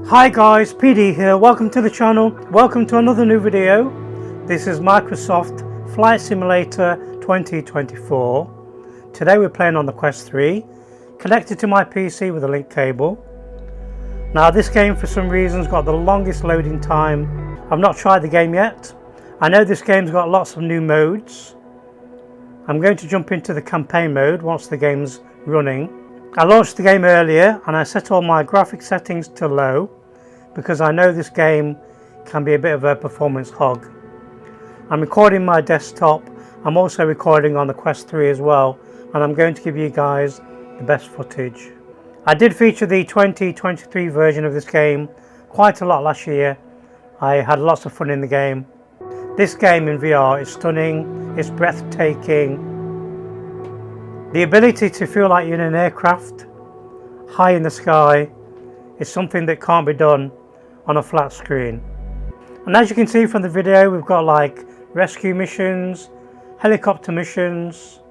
Hi guys, PD here. Welcome to the channel. Welcome to another new video. This is Microsoft Flight Simulator 2024. Today we're playing on the Quest 3, connected to my PC with a link cable. Now this game for some reason has got the longest loading time. I've not tried the game yet. I know this game's got lots of new modes. I'm going to jump into the campaign mode once the game's running. I launched the game earlier and I set all my graphic settings to low because I know this game can be a bit of a performance hog. I'm recording my desktop. I'm also recording on the Quest 3 as well, and I'm going to give you guys the best footage. I did feature the 2023 version of this game quite a lot last year. I had lots of fun in the game. This game in VR is stunning, it's breathtaking. The ability to feel like you're in an aircraft high in the sky is something that can't be done on a flat screen. And as you can see from the video, we've got like rescue missions, helicopter missions,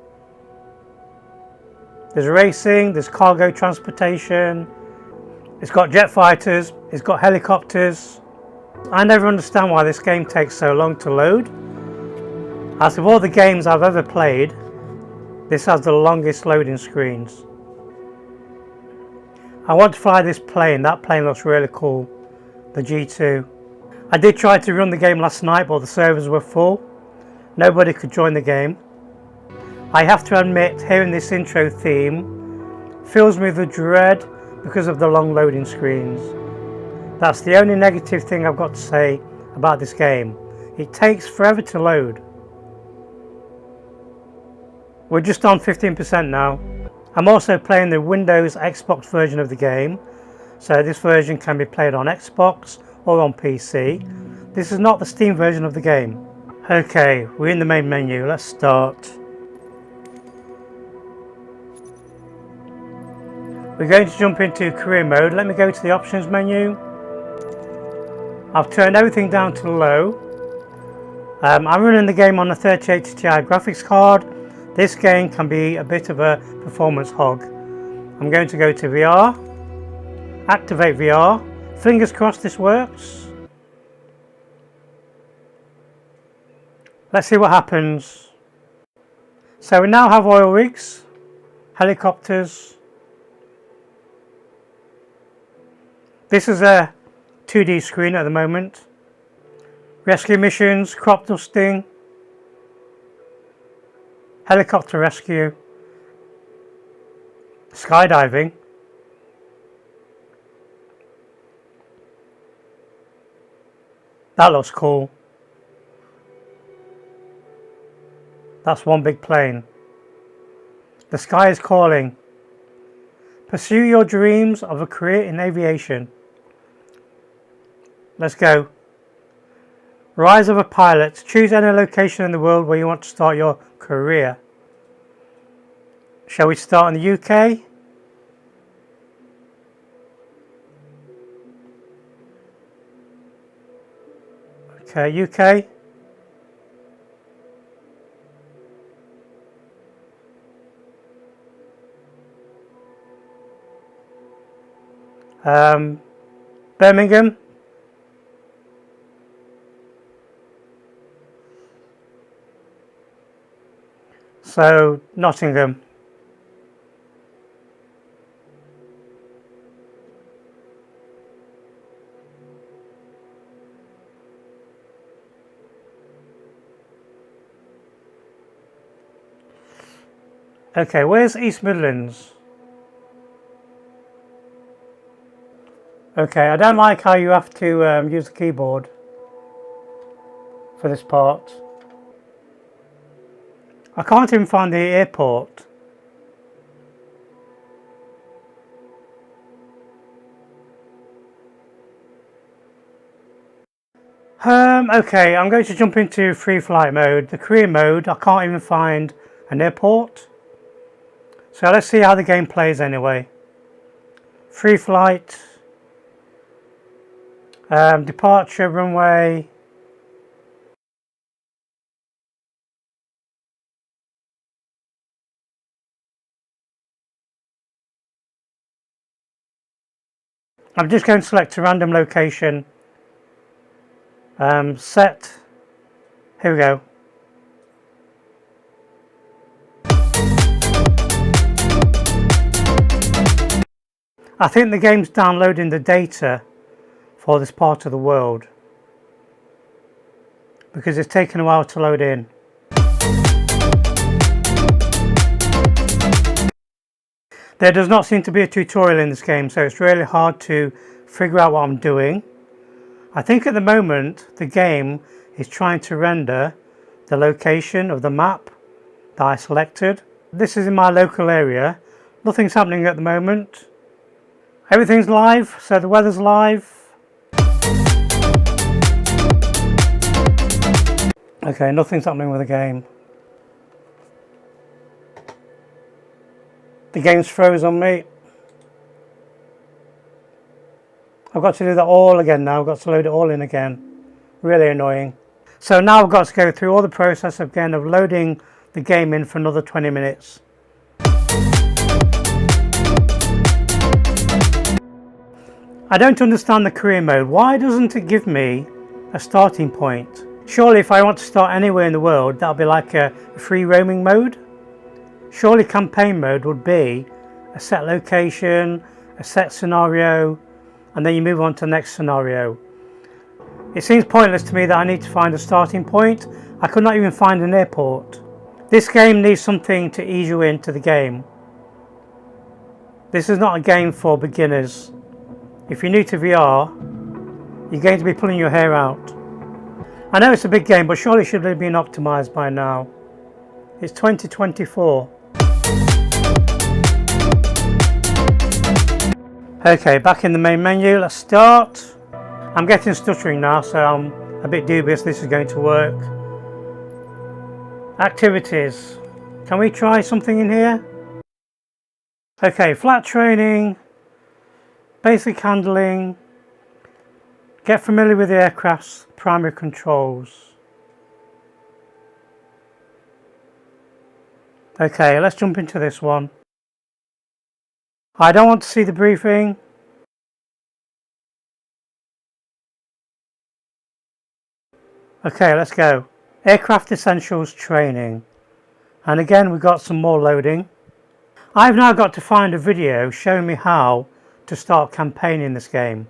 there's racing, there's cargo transportation, it's got jet fighters, it's got helicopters. I never understand why this game takes so long to load. As of all the games I've ever played, this has the longest loading screens. I want to fly this plane. That plane looks really cool, the G2. I did try to run the game last night, but the servers were full. Nobody could join the game. I have to admit, hearing this intro theme fills me with dread because of the long loading screens. That's the only negative thing I've got to say about this game. It takes forever to load. We're just on 15% now. I'm also playing the Windows Xbox version of the game, so this version can be played on Xbox or on PC. This is not the Steam version of the game. Okay, we're in the main menu. Let's start. We're going to jump into career mode. Let me go to the options menu. I've turned everything down to low. I'm running the game on a 3080 Ti graphics card. This game can be a bit of a performance hog. I'm going to go to VR, activate VR. Fingers crossed this works. Let's see what happens. So we now have oil rigs, helicopters. This is a 2D screen at the moment. Rescue missions, crop dusting, helicopter rescue, skydiving, that looks cool. That's one big plane. The sky is calling. Pursue your dreams of a career in aviation. Let's go. Rise of a pilot. Choose any location in the world where you want to start your career. Shall we start in the UK? Okay, UK. Birmingham. So Nottingham. Okay, where's East Midlands? Okay, I don't like how you have to use the keyboard for this part. I can't even find the airport. Okay, I'm going to jump into free flight mode. The career mode, I can't even find an airport. So let's see how the game plays anyway. Free flight. Departure runway. I'm just going to select a random location. Set. Here we go. I think the game's downloading the data for this part of the world because it's taken a while to load in. There does not seem to be a tutorial in this game, so it's really hard to figure out what I'm doing. I think at the moment the game is trying to render the location of the map that I selected. This is in my local area. Nothing's happening at the moment. Everything's live, so the weather's live. Okay, nothing's happening with the game. The game's froze on me. I've got to do that all again now. I've got to load it all in again. Really annoying. So now I've got to go through all the process again of loading the game in for another 20 minutes. I don't understand the career mode. Why doesn't it give me a starting point? Surely if I want to start anywhere in the world, that'll be like a free roaming mode. Surely campaign mode would be a set location, a set scenario, and then you move on to the next scenario. It seems pointless to me that I need to find a starting point. I could not even find an airport. This game needs something to ease you into the game. This is not a game for beginners. If you're new to VR, you're going to be pulling your hair out. I know it's a big game, but surely it should have been optimized by now. It's 2024. Okay, back in the main menu, let's start. I'm getting stuttering now, so I'm a bit dubious this is going to work. Activities. Can we try something in here? Okay, flat training, basic handling, get familiar with the aircraft's primary controls. Okay, let's jump into this one. I don't want to see the briefing. Okay, let's go. Aircraft Essentials Training. And again, we've got some more loading. I've now got to find a video showing me how to start campaigning this game.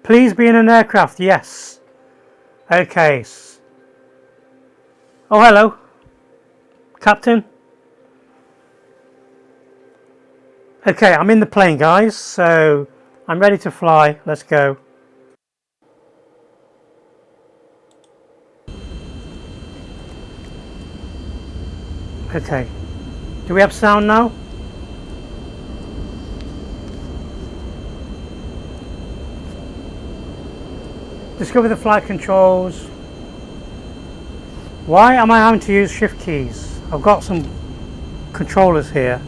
Please be in an aircraft, yes. Okay. Oh, hello. Captain. Okay, I'm in the plane, guys, so I'm ready to fly. Let's go. Okay. Do we have sound now? Discover the flight controls. Why am I having to use shift keys? I've got some controllers here.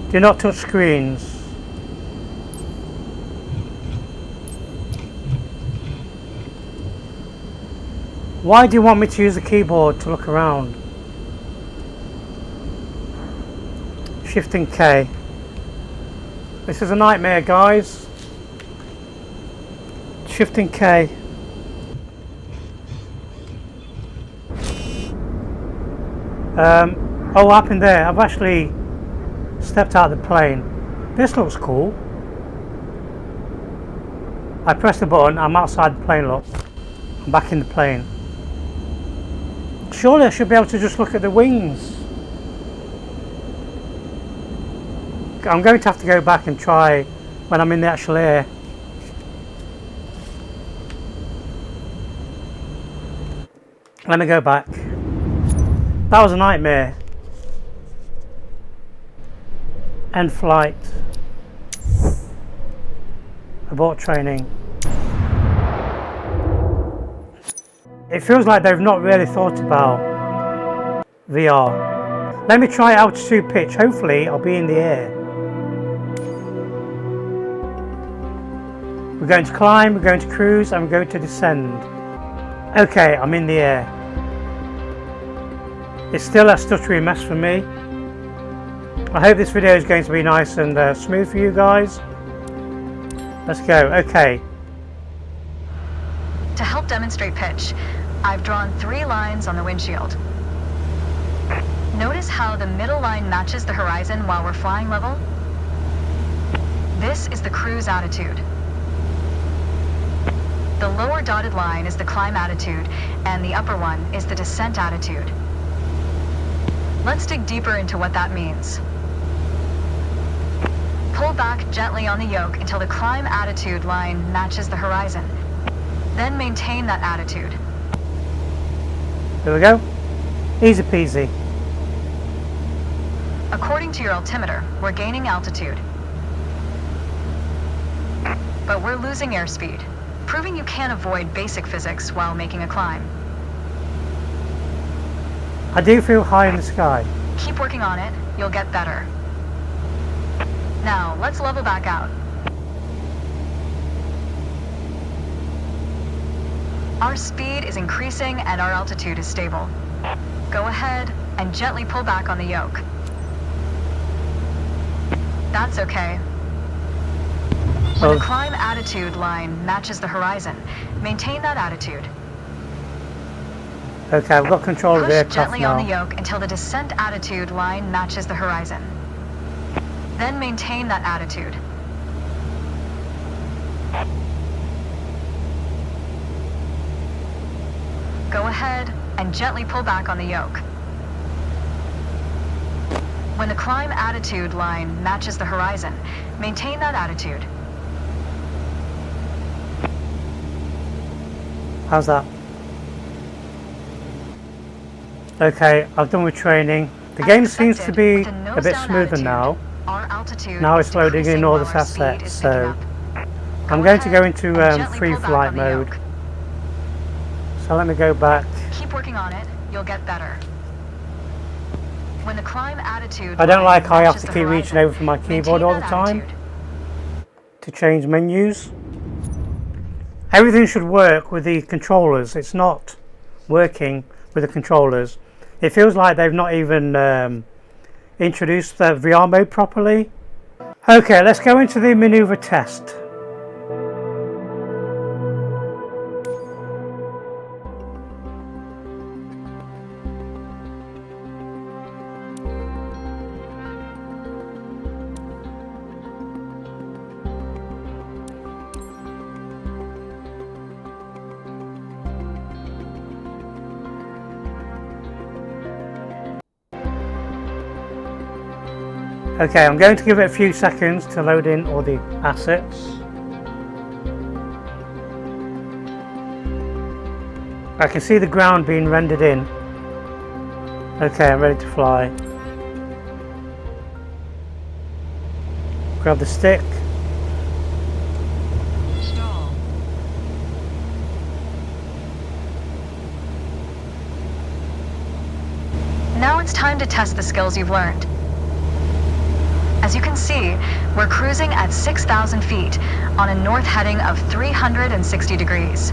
Do not touch screens. Why do you want me to use the keyboard to look around? Shift and K. This is a nightmare, guys. Shift and K. Oh, what happened there? I've actually stepped out of the plane. This looks cool. I press the button, I'm outside the plane, look. I'm back in the plane. Surely I should be able to just look at the wings. I'm going to have to go back and try when I'm in the actual air. Let me go back. That was a nightmare. End flight. Abort training. It feels like they've not really thought about VR. Let me try altitude pitch. Hopefully I'll be in the air. We're going to climb, we're going to cruise, and we're going to descend. Okay, I'm in the air. It's still a stuttery mess for me. I hope this video is going to be nice and smooth for you guys. Let's go. Okay. To help demonstrate pitch, I've drawn 3 lines on the windshield. Notice how the middle line matches the horizon while we're flying level? This is the cruise attitude. The lower dotted line is the climb attitude, and the upper one is the descent attitude. Let's dig deeper into what that means. Pull back gently on the yoke until the climb attitude line matches the horizon. Then maintain that attitude. There we go. Easy peasy. According to your altimeter, we're gaining altitude. But we're losing airspeed, proving you can't avoid basic physics while making a climb. I do feel high in the sky. Keep working on it, you'll get better. Now, let's level back out. Our speed is increasing and our altitude is stable. Go ahead and gently pull back on the yoke. That's okay. When the climb attitude line matches the horizon, maintain that attitude. Okay, I've got control of the aircraft now. Push gently on the yoke until the descent attitude line matches the horizon. Then maintain that attitude. Go ahead and gently pull back on the yoke. When the climb attitude line matches the horizon, maintain that attitude. How's that? Okay, I've done with training. The game seems to be a bit smoother now. Now it's loading in all the assets, so I'm going to go into free flight mode. So let me go back. Keep working on it, you'll get better. When the climb attitude I don't like how I have to keep reaching over for my keyboard all the time to change menus. Everything should work with the controllers. It's not working with the controllers. It feels like they've not even introduced the VR mode properly. Okay, let's go into the maneuver test. Okay, I'm going to give it a few seconds to load in all the assets. I can see the ground being rendered in. Okay, I'm ready to fly. Grab the stick. Stall. Now it's time to test the skills you've learned. As you can see, we're cruising at 6,000 feet on a north heading of 360 degrees.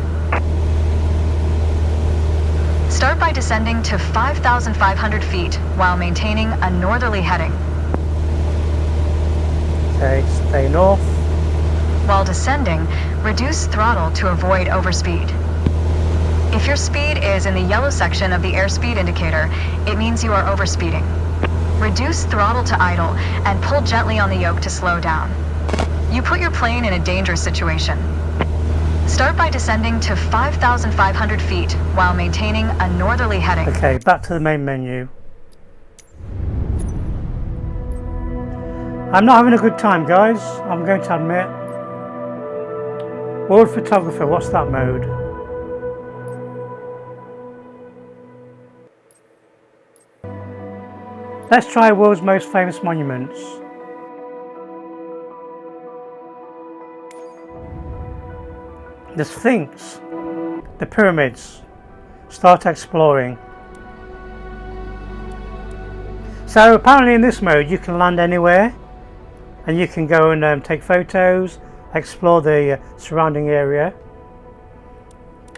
Start by descending to 5,500 feet while maintaining a northerly heading. Okay, stay north. While descending, reduce throttle to avoid overspeed. If your speed is in the yellow section of the airspeed indicator, it means you are overspeeding. Reduce throttle to idle and pull gently on the yoke to slow down. You put your plane in a dangerous situation. Start by descending to 5,500 feet while maintaining a northerly heading. Okay, back to the main menu. I'm not having a good time, guys. I'm going to admit. World photographer, what's that mode? Let's try world's most famous monuments. The Sphinx, the pyramids. Start exploring. So apparently in this mode you can land anywhere and you can go and take photos, explore the surrounding area.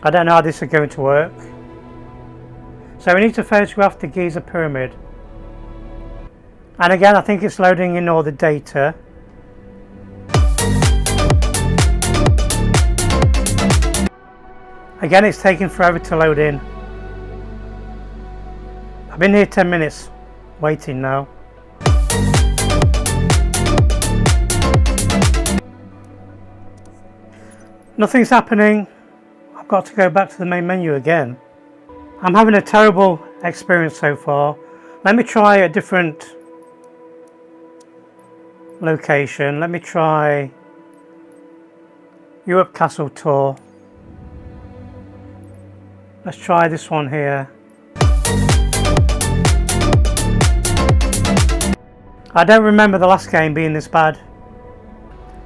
I don't know how this is going to work. So we need to photograph the Giza pyramid. And again, I think it's loading in all the data. Again, it's taking forever to load in. I've been here 10 minutes waiting now. Nothing's happening. I've got to go back to the main menu again. I'm having a terrible experience so far. Let me try a different location. Let me try Europe Castle Tour. Let's try this one here. I don't remember the last game being this bad.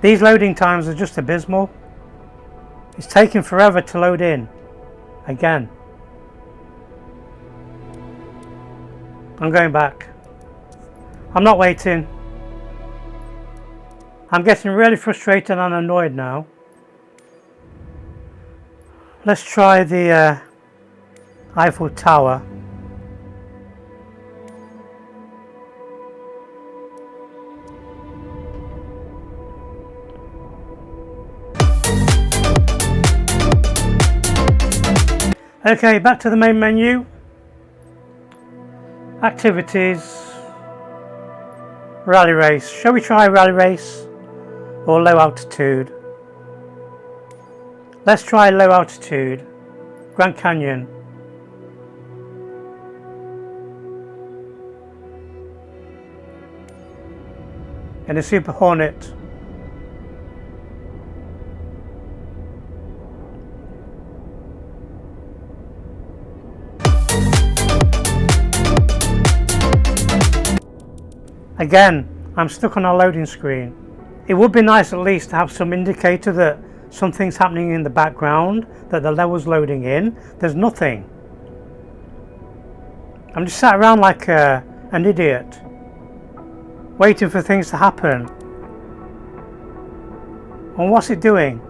These loading times are just abysmal. It's taking forever to load in. Again. I'm going back. I'm not waiting. I'm getting really frustrated and annoyed now. Let's try the Eiffel Tower. Okay, back to the main menu. Activities. Rally race. Shall we try rally race or low altitude? Let's try low altitude. Grand Canyon. And a Super Hornet. Again, I'm stuck on a loading screen. It would be nice at least to have some indicator that something's happening in the background, that the level's loading in. There's nothing. I'm just sat around like an idiot, waiting for things to happen. And what's it doing?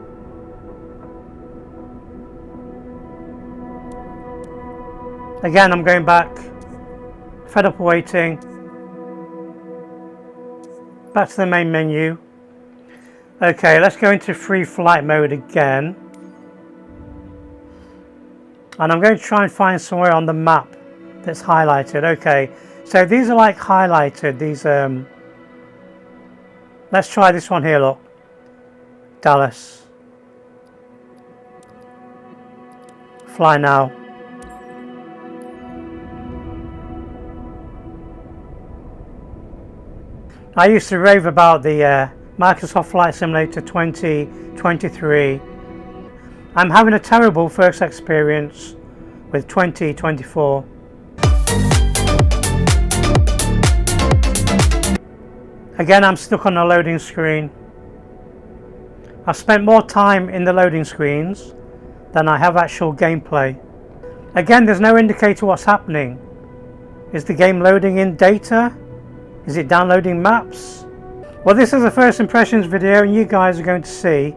Again, I'm going back, fed up waiting. Back to the main menu. Okay, let's go into free flight mode again. And I'm going to try and find somewhere on the map that's highlighted. Okay, so these are like highlighted. These let's try this one here, look. Dallas. Fly now. I used to rave about the Microsoft Flight Simulator 2023. I'm having a terrible first experience with 2024. Again, I'm stuck on the loading screen. I've spent more time in the loading screens than I have actual gameplay. Again, there's no indicator what's happening. Is the game loading in data? Is it downloading maps? Well, this is a first impressions video and you guys are going to see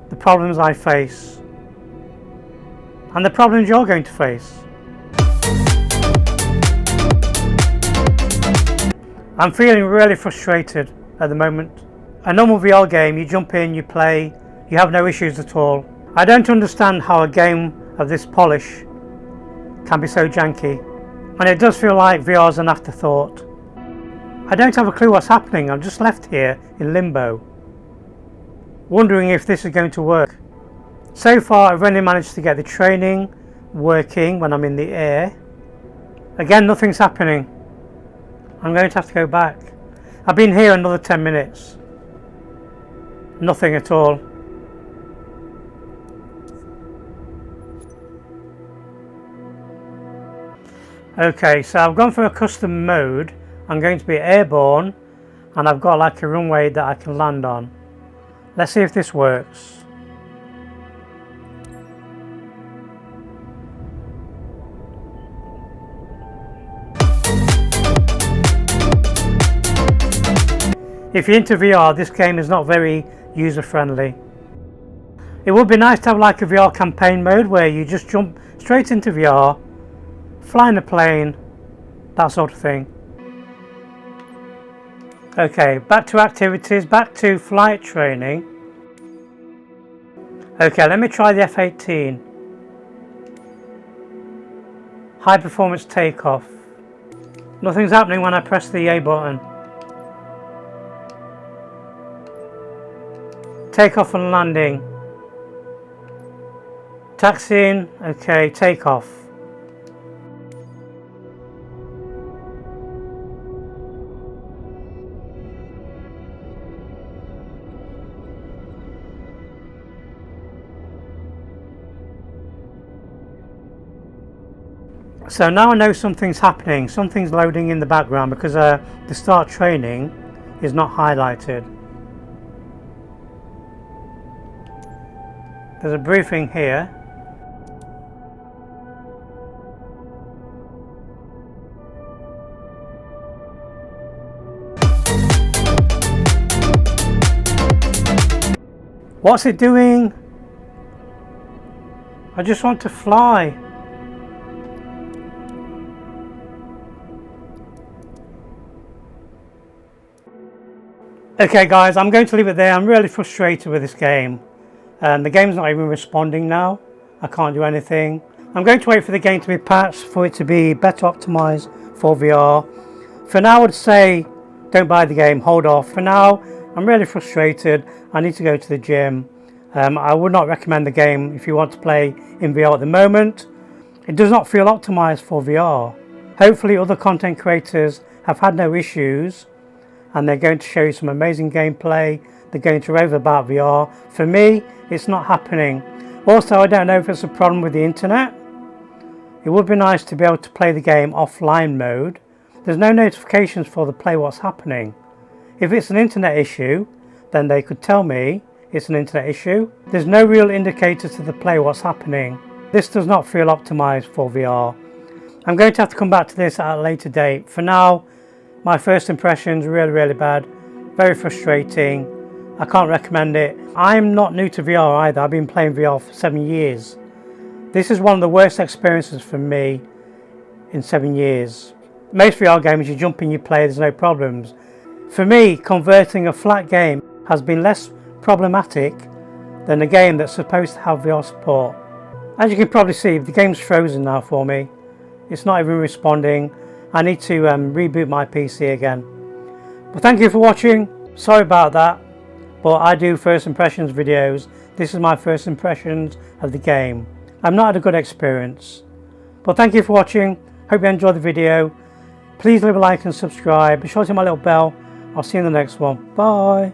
the problems I face and the problems you're going to face. I'm feeling really frustrated at the moment. A normal VR game, you jump in, you play, you have no issues at all. I don't understand how a game of this polish can be so janky, and it does feel like VR is an afterthought. I don't have a clue what's happening. I'm just left here in limbo, wondering if this is going to work. So far I've only managed to get the training working when I'm in the air. Again, nothing's happening. I'm going to have to go back. I've been here another 10 minutes. Nothing at all. Okay, so I've gone for a custom mode. I'm going to be airborne and I've got like a runway that I can land on. Let's see if this works. If you're into VR, this game is not very user friendly. It would be nice to have like a VR campaign mode where you just jump straight into VR flying a plane, that sort of thing. Okay, back to activities, back to flight training. Okay, let me try the F-18. High performance takeoff. Nothing's happening when I press the A button. Takeoff and landing. Taxiing, okay, takeoff. So now I know something's happening, something's loading in the background because the start training is not highlighted. There's a briefing here. What's it doing? I just want to fly. Okay guys, I'm going to leave it there. I'm really frustrated with this game. The game's not even responding now. I can't do anything. I'm going to wait for the game to be patched for it to be better optimized for VR. For now I would say don't buy the game, hold off. For now I'm really frustrated. I need to go to the gym. I would not recommend the game if you want to play in VR at the moment. It does not feel optimized for VR. Hopefully other content creators have had no issues and they're going to show you some amazing gameplay. They're going to rave about VR. For me, it's not happening. Also, I don't know if it's a problem with the internet. It would be nice to be able to play the game offline mode. There's no notifications for the play what's happening. If it's an internet issue, then they could tell me it's an internet issue. There's no real indicator to the play what's happening. This does not feel optimized for VR. I'm going to have to come back to this at a later date. For now, my first impressions really bad, very frustrating. I can't recommend it. I'm not new to VR either. I've been playing VR for 7 years. This is one of the worst experiences for me in 7 years. Most VR games, you jump in, you play, there's no problems. For me, converting a flat game has been less problematic than a game that's supposed to have VR support. As you can probably see, the game's frozen now for me. It's not even responding. I need to reboot my PC again. But thank you for watching. Sorry about that, but I do first impressions videos. This is my first impressions of the game. I've not had a good experience. But thank you for watching. Hope you enjoyed the video. Please leave a like and subscribe. Be sure to hit my little bell. I'll see you in the next one. Bye.